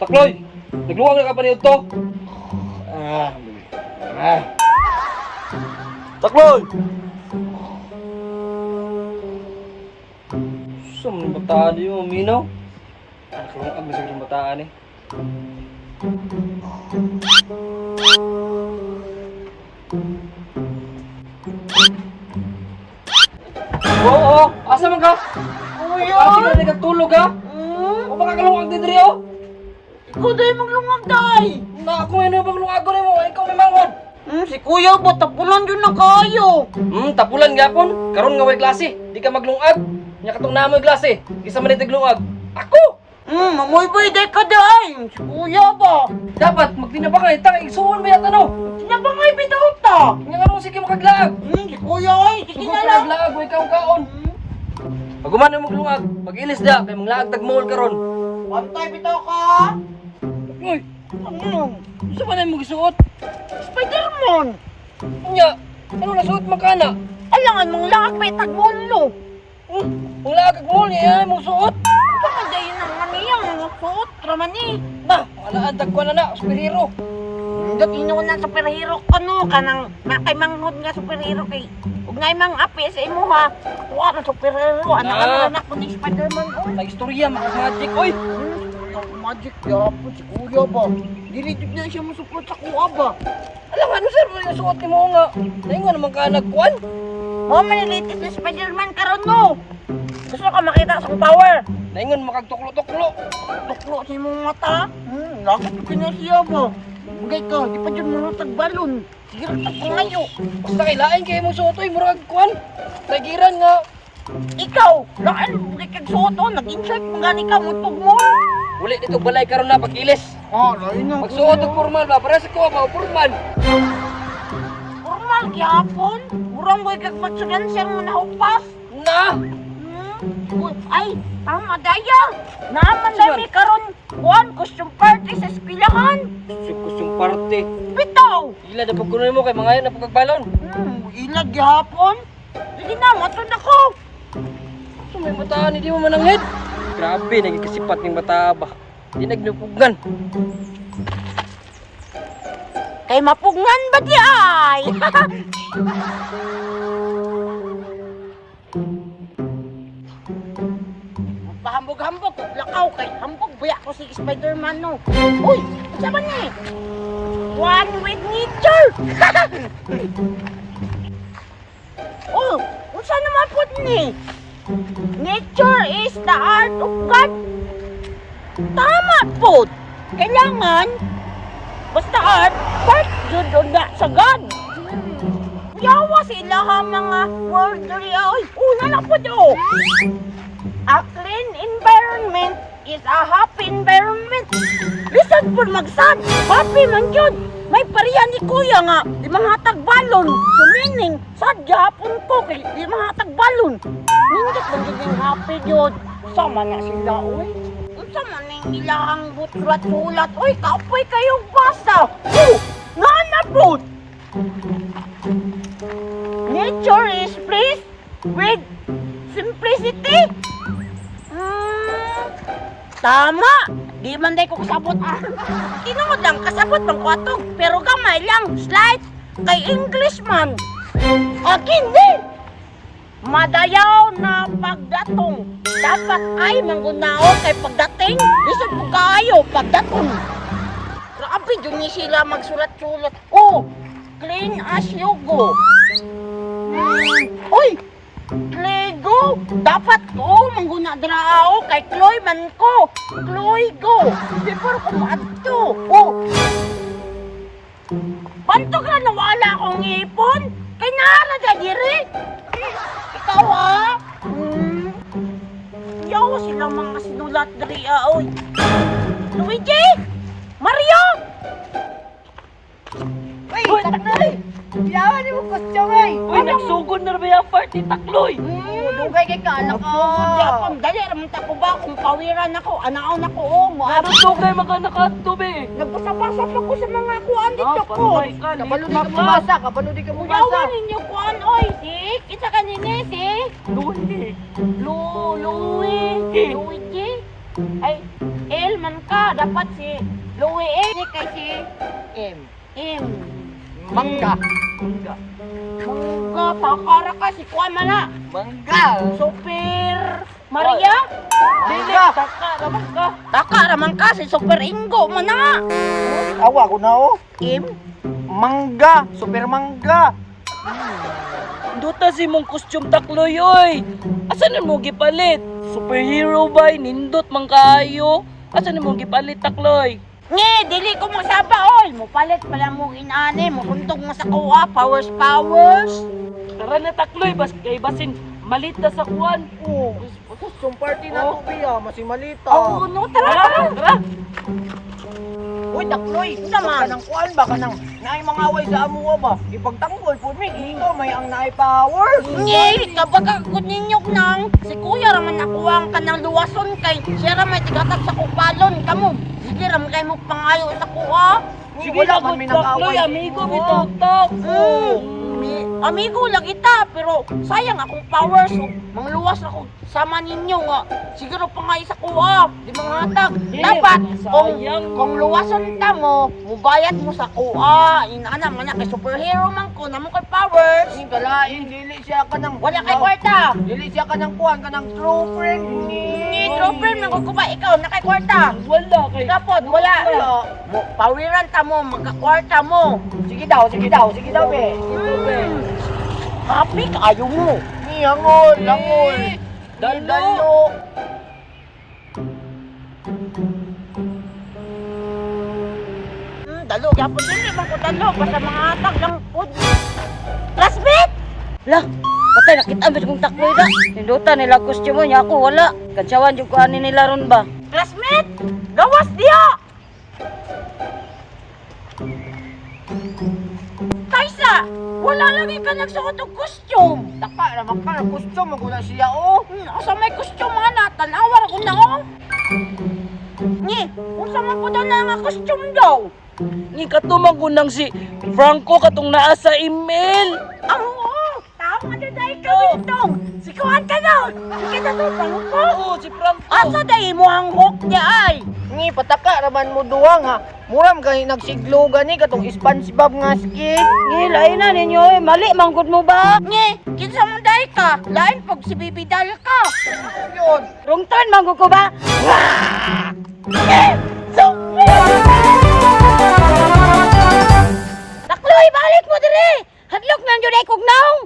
Takloy! Nagluwag na ka pa niyo to? Takloy! Saan mo bataan niyo, Minaw? Nakalungag na sa bataan eh. Oo, asa man ka? Kuya! Asa man nagtulog ka? O baka kalungag din rin oh? Ikaw dahil maglungag day! Na ako yun yung paglungag ko rin mo, ikaw may mangon. Si kuya ba? Tapulan yun na kayo! Tapulan gapon. Karon nga way klase, di ka maglungag. Nya katong namoy klase, isa man itiglungag. Ako! Mamoy boy day ka day! Si kuya ba? Dapat magtinabangay, tang isuon ba yata no? Sinabangay bitaw ta! Nya nga sige makaglaag. Si kuya ay! Sige Sugod na ka lang! naglaag, way kaon. Pag umano mo glungag, mag-ilis da, kay manglaag tagmol karon. Pantay bitaw ka! Uy, Ano? gusto ba na mo gisuot? Spider-Man! Nya, ano na suot makana? Alangan mong lakad may tagmulo! Manglaag tagmol niya, mo suot. Saka day nang maniyang suot raman eh! Ba, wala ang dagko na superhero. Dati ino na superhero ka no, kanang nakay manghod nga superhero kay ug ngay mang api sa imo ha. Wa na superhero, anak ko ni Spider-Man oy. May istorya, magic, oy. Magic yapon si kuya ba? Dili-dili na siya musupot sa kuha ba? Alam ano sir, mo yung suot ni mo nga. Naingon naman ka nagkuhan. Mo manilitis ni Spider-Man karon no. Gusto ka makita sa power? Naingon makagtuklo-tuklo. Tuklo sa imong mata. Lakot ka na siya ba? Bugay ka, di pa dyan mga tagbalon. Sige, ako ngayo. Basta kailain kayo mo suot, oy, murag kuhan. Tagiran nga. Ikaw, laan, bugay kag suot o, nag-insert mo gani ka, mutog mo. Uli dito balay karon na pag-ilis. Lain na. Magsuot og formal ba? Para sa kuha ba, formal. Formal gyapon. Murang boy kag magsudanser mo nahupas. Na! Ay, tama daya. Naaman dami karon kuan costume party sa eskwelahan. Kusyung parte. Bitaw. Ila na pagkunoy mo kay mga yan na pagkagbalon. Ilag gyapon. Sige na, matod ako. So may mataan, hindi mo mananghid. Grabe, naging kasipat ng mata ba? Di nagnupugan. Kay mapungan ba di ay? Pahambog-hambog, lakaw kay hambog buya ko si Spider-Man no. Uy, sa man ni? One with nature. Oh, unsa naman pud ni? Nature is the art of God. Tama pud. Kailangan basta art, part jud na sa God. Yawa sila ha mga word diri oy. Una na pud oh. A clean environment is a happy environment. Listen po magsad. Happy man yun. May pariya ni kuya nga. Di mga tagbalon. So meaning, sadya hapon ko kay di mga tagbalon. Nindot lang yung happy yun. Sama na sila, uy. Sama na yung ilang butrat-ulat. Uy, kapoy kayong basa. Nanapot. Nature is pleased with simplicity. Tama! Di man day ko kasabot. Tinungod lang, kasabot pang kwatog. Pero gamay lang, slight. Kay English man. Akin din! Madayaw na pagdatong. Dapat ay manggunaon kay pagdating. Lisod po kayo, pagdatong. Grabe, dun ni sila magsulat-sulat. Oh, clean as you go. Uy! Lego! Dapat ko mangguna drao kay Chloe man ko. Chloe go. Before ko maadto. Oh. Panto ka nawala akong ipon? Kay nara da diri. Ikaw ha? Yaw silang mga sinulat diri oy. Luigi! Mario! Uy, takloy! Yawan ni mo costume ay! Uy, nagsugod na rin ba yung party, takloy? Dugay kay ka, anak ko. Yapon, dali, ramon ta ko ba kung pawiran ako, anaon ako, oh, mo. Ano dugay makanakatubi? Nagpasapasa pa ko sa mga kuan dito ko. patay ka, Kabalo di late ka ka. mabasa, kabalo di ka mabasa. Yawan ninyo kuan, oy, si, kita ka nini, si. Luhi. Luwi. Luigi. Ay, L man ka. Dapat si Louie A. Kay si M. M. Mangga. Mangga, takara ka. Si Kuan man na. Mangga. Super Maria? Mangga. Taka raman ka. Taka raman ka. Si Super Ingo man na. Awa ko na oh. M. Mangga. Super mangga. Duta si mong costume takloy oy. Asan mo gipalit? Superhero ba? Nindot man kaayo. Asan mo gipalit takloy? Nge, dili ko masaba oy. Mupalit pala mo inani. Mukuntog mo sa kuha. Powers. Tara na takloy, kay basin malita sa kuwan. Oh. Costume party na to biya. Masimalita. Oh, no, tara. Uy, Takloy. Unsa man? Kanang kuan ba? Kanang naay mga away sa amuha ba? Ipagtanggol po mi. Ikaw may ang naay power. Nge, kapag ako ninyok nang si kuya raman ako ang kanang luwason kay siya raman tigatag sa kupalon kamo. Sige raman kay mo pangayo sa kuha. Sige na good takloy, amigo bitaw-taw. Amigo lagi ta pero sayang akong powers so mangluwas ako sama ninyo nga. Siguro pangayo sa kuha. Di manghatag. Dapat kung luwason ta mo, mubayad mo sa kuha. Inaana man na kay superhero man ko namo kay powers. Ning kalain dili siya kanang Wala kay kwarta. Dili siya kanang kuan kanang true friend Ni trooper man ko ba ikaw na kay kwarta. Wala kay. Kapod wala. Mo pawiran ta mo magkakwarta mo. Sige daw be. Happy kayo mo. Ni langol. Dalo. Dalo. Yapon din man ko dalo basta mga hatag lang pod. Classmate. Lah, patay nakita mo kong takloy da. Hindutan nila costume niya ako wala. Kansyawan yung kuhanin nila ron ba? Classmate. Gawas dia. Kaisa, wala lagi ka nagsuot og costume. Taka naman ka ng costume magula siya oh. Asa may costume nga tanawar ko na oh. Ni, unsa man po daw na nga costume daw? Ni katumang kunang si Franco katong naa sa email. Oo, tama na dahil ka bitong. Sikuhan ka na. Sige na to, Franco. Oo, si Franco. Asa dahil mo ang hook niya ay? Ni pataka raman mo duwang ha. Muram kay nagsiglugan ni katong SpongeBob nga skin. Ngilay na ninyo eh. Mali, manggod mo ba? Nge, kinsa man dahil ka? Lain pag si Bibidal ka. Yun. Wrong turn, manggod ko ba? Takloy, balik mo dire. Hadlok na yun ay kugnaong.